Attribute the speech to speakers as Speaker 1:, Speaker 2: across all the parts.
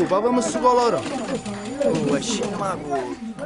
Speaker 1: Papà mi sto coloro. È scemaco.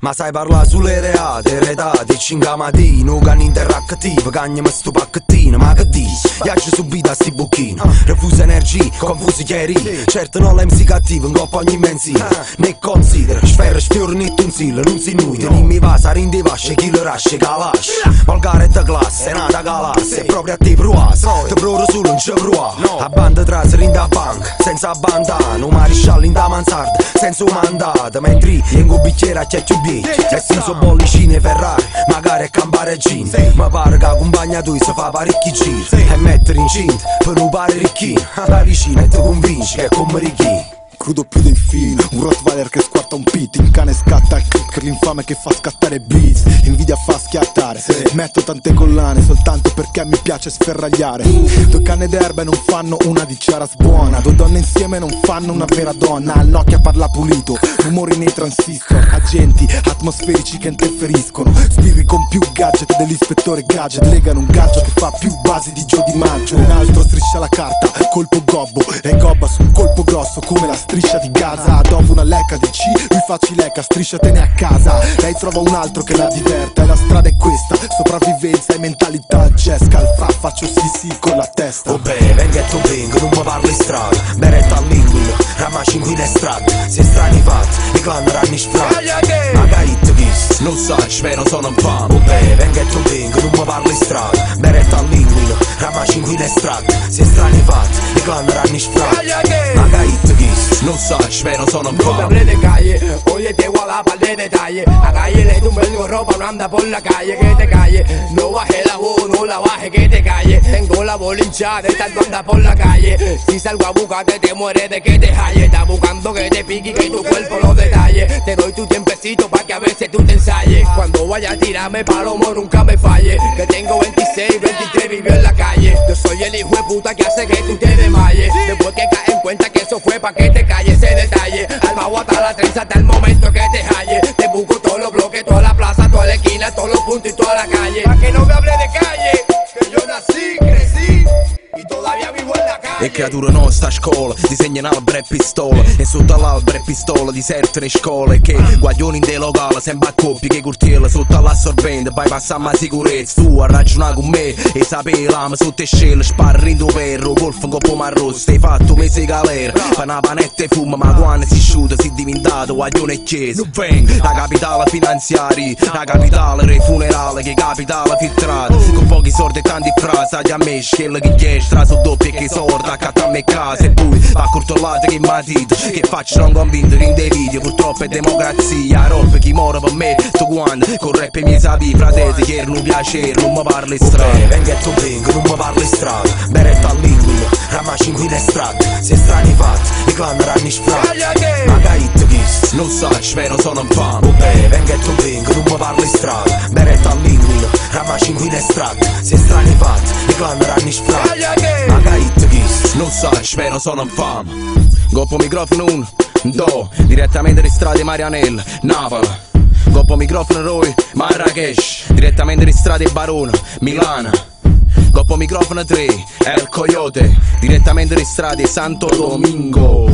Speaker 1: Ma sai parla sulle reate, redate, 5 mattino, cani interattivo, cagnami sto pacchettino, ma che dici? Viaggio subito a sti bocchini, refusa energie, confusi chiari, certo non l'MC cattivo, in coppa ogni mensile, ne considera, sfera, sfiorni e tonzilla, non si nuide, non mi va, sarin di vasce, chi lo rasce, calasce, volgare da classe, nata classe, proprio a te pruas, te proro solo non c'è prua, a banda trasera in da banca, senza bandana, un maresciallo in da mansarda, senza un mandato, mentre io in un bicchiere a chiacchio e senza bollicine e Ferrari, magari a campare jeans. Ma pare che accompagna tu si fa parecchi giri e mettere incinta per non pare ricchino. La vicina e ti convinci che è come ricchino.
Speaker 2: Crudo più del film, un Rottweiler che squarta un pit, un cane scatta il click per l'infame che fa scattare beats, invidia fa schiattare, metto tante collane soltanto perché mi piace sferragliare. Due canne d'erba e non fanno una di Charas buona, due donne insieme non fanno una vera donna, al Nokia parla pulito, rumori nei transistor, agenti atmosferici che interferiscono, spirri con più gadget dell'ispettore Gadget, legano un gaggio che fa più basi di Gio Di Maggio, un altro striscia la carta, colpo gobbo e gobba su un colpo grosso come la striscia di Gaza. Dopo una lecca di C, lui fa cileca, strisciatene a casa. Lei trova un altro che la diverta e la strada è questa, sopravvivenza e mentalità Jessica al fra, faccio sì con la testa.
Speaker 1: Oh beh, venga e tu vengo, non mi parli strada, beretta all'inguino, ramaci in guida strada, se strani fatti, i clan ranni sfratti, magari te visto, non sai, spero sono un fan. Oh beh, venga e tu vengo, non mi parli strada, beretta all'inguino, ramaci in guida strada, se strani fatti, i clan ranni sfratti, magari te visto, non sai, spero sono un fan.
Speaker 3: No me hablé de calle, oye te voy a dar par de detalles. A calle le tumbe el ropa, no anda por la calle, que te calle. No baje la voz, no la baje, que te calle. Tengo la bola hinchada de tanto andar por la calle. Si salgo a buscar que te mueres de que te halle. Está buscando que te pique y que tu cuerpo lo detalle. Te doy tu tiempecito pa' que a veces tú te ensayes. Cuando vaya a tirarme palomo nunca me falle. Que tengo 26, 23, vivió en la calle. Yo soy el hijo de puta que hace que tú te desmayes. Después que caes en cuenta que eso fue pa' que te calles ese detalle. Al bajo hasta la trenza hasta el momento que te halle. Te busco todos los bloques, toda la plaza, toda la esquina, todos los puntos y toda la calle. Pa' que no me hable de calle, que yo nací, crecí y todavía vivo en la calle.
Speaker 1: E creatura nostra a scuola disegnano albero e pistola, e sotto all'albero e pistola disertano in scuole, che guaglioni in dei locali sempre a coppie che curtiela sotto all'assorbente, poi passiamo a sicurezza. Tu a ragionare con me e sapevi l'ama sotto le scelle, sparri in tuo perro, golfo un coppo marrosso, stai fatto mesi galera, fa una panetta e fuma, ma quando si sciuta si è diventato guaglione e chiesa. Non vengo, la capitale finanziaria, la capitale dei funerali, che capitale filtrata, con pochi soldi e tanti frasi, a me scella che chiede, straso doppio e che sorda accanto a me casa, e poi va cortollata che matita, che faccio non convinto che in dei video, purtroppo è democrazia, roba chi muore per me, tu quando, con rap e miei sapi, fratelli, che non piacere, non mi parli strada. Venga e tu vengo, non mi parli strada, beretta all'inguino, ramaci in guida strada, se strani fatti, i clan ranni sfratti, magari te visto, non sai, spero sono un fan. Oh beh, venga e tu vengo, non mi parli strada, beretta all'inguino, ramaci in guida strada, se strani fatti, i clan ranni sfratti, magari te visto, non sai, spero sono un fan. Goppo microfono 1, 2, direttamente di strade Marianella, Napoli. Goppo microfono Roy, Marrakesh, direttamente di strade Barona, Milano. Goppo microfono 3, El Coyote, direttamente di strade Santo Domingo.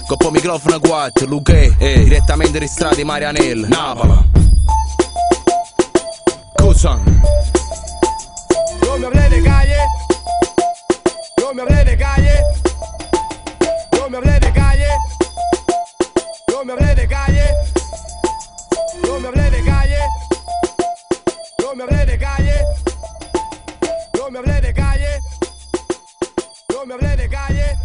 Speaker 1: Goppo microfono 4, Luque, direttamente di strade Marianella, Napoli. Cosa?
Speaker 3: No me hablé de calle, no me hablé de calle, no me hablé de calle, no me hablé de calle, no me hablé de calle, no me hablé de calle, no me hablé de calle, no me hablé de calle.